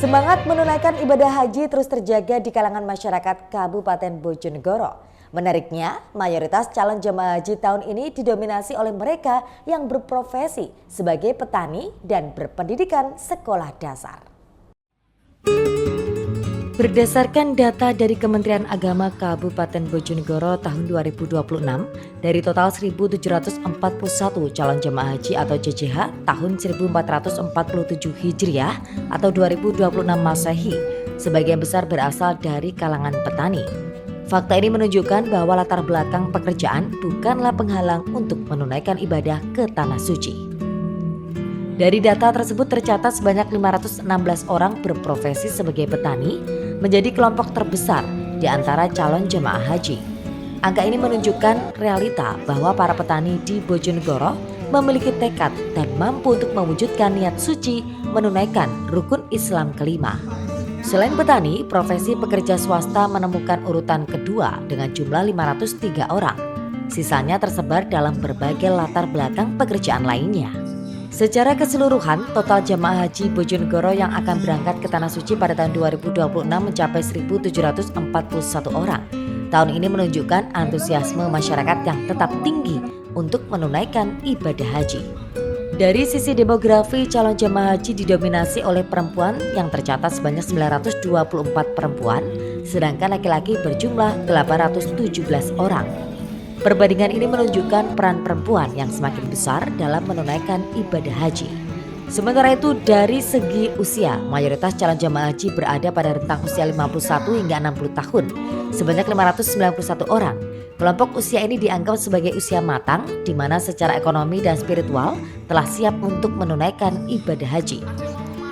Semangat menunaikan ibadah haji terus terjaga di kalangan masyarakat Kabupaten Bojonegoro. Menariknya, mayoritas calon jemaah haji tahun ini didominasi oleh mereka yang berprofesi sebagai petani dan berpendidikan sekolah dasar. Berdasarkan data dari Kementerian Agama Kabupaten Bojonegoro tahun 2026, dari total 1.741 calon jemaah haji atau JJH tahun 1447 Hijriah atau 2026 Masehi, sebagian besar berasal dari kalangan petani. Fakta ini menunjukkan bahwa latar belakang pekerjaan bukanlah penghalang untuk menunaikan ibadah ke Tanah Suci. Dari data tersebut tercatat sebanyak 516 orang berprofesi sebagai petani, menjadi kelompok terbesar di antara calon jemaah haji. Angka ini menunjukkan realita bahwa para petani di Bojonegoro memiliki tekad dan mampu untuk mewujudkan niat suci menunaikan rukun Islam kelima. Selain petani, profesi pekerja swasta menemukan urutan kedua dengan jumlah 503 orang. Sisanya tersebar dalam berbagai latar belakang pekerjaan lainnya. Secara keseluruhan, total jemaah haji Bojonegoro yang akan berangkat ke Tanah Suci pada tahun 2026 mencapai 1.741 orang. Tahun ini menunjukkan antusiasme masyarakat yang tetap tinggi untuk menunaikan ibadah haji. Dari sisi demografi, calon jemaah haji didominasi oleh perempuan yang tercatat sebanyak 924 perempuan, sedangkan laki-laki berjumlah 817 orang. Perbandingan ini menunjukkan peran perempuan yang semakin besar dalam menunaikan ibadah haji. Sementara itu dari segi usia, mayoritas calon jemaah haji berada pada rentang usia 51 hingga 60 tahun, sebanyak 591 orang. Kelompok usia ini dianggap sebagai usia matang, di mana secara ekonomi dan spiritual telah siap untuk menunaikan ibadah haji.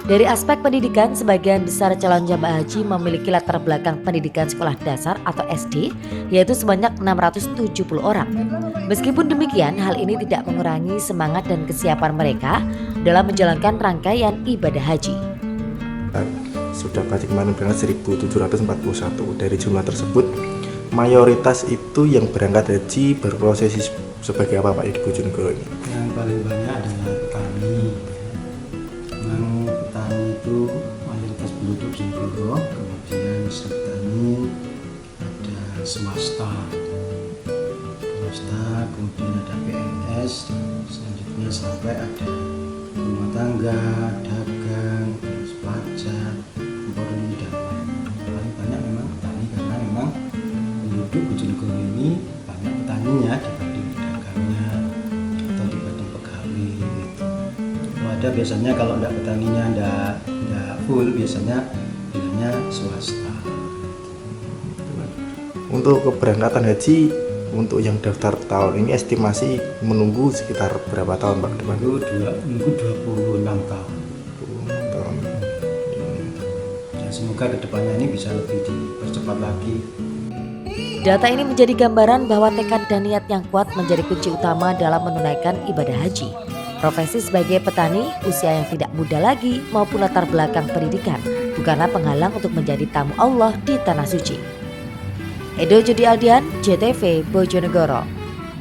Dari aspek pendidikan, sebagian besar calon jemaah haji memiliki latar belakang pendidikan sekolah dasar atau SD, yaitu sebanyak 670 orang. Meskipun demikian, hal ini tidak mengurangi semangat dan kesiapan mereka dalam menjalankan rangkaian ibadah haji. Sudah berarti kemarin berangkat 1.741. Dari jumlah tersebut, mayoritas itu yang berangkat haji berprofesi sebagai apa Pak di Bojonegoro ini? Yang paling banyak adalah petani. Itu mayoritas penduduk Bojonegoro, kemudian petani, ada swasta, kemudian ada PNS, selanjutnya sampai ada rumah tangga, dagang, pelajar, polri, dan paling banyak memang petani karena memang penduduk Bojonegoro ini banyak petaninya dibanding pedagangnya atau dibanding pegawai gitu. Ada biasanya kalau enggak petaninya enggak full, biasanya bilangnya swasta. Untuk keberangkatan haji untuk yang daftar tahun ini estimasi menunggu sekitar berapa tahun Pak depan? Menunggu 26 tahun. Ya, semoga kedepannya ini bisa lebih dipercepat lagi. Data ini menjadi gambaran bahwa tekad dan niat yang kuat menjadi kunci utama dalam menunaikan ibadah haji. Profesi sebagai petani, usia yang tidak muda lagi maupun latar belakang pendidikan bukanlah penghalang untuk menjadi tamu Allah di Tanah Suci. Edo Judi Aldian, JTV Bojonegoro.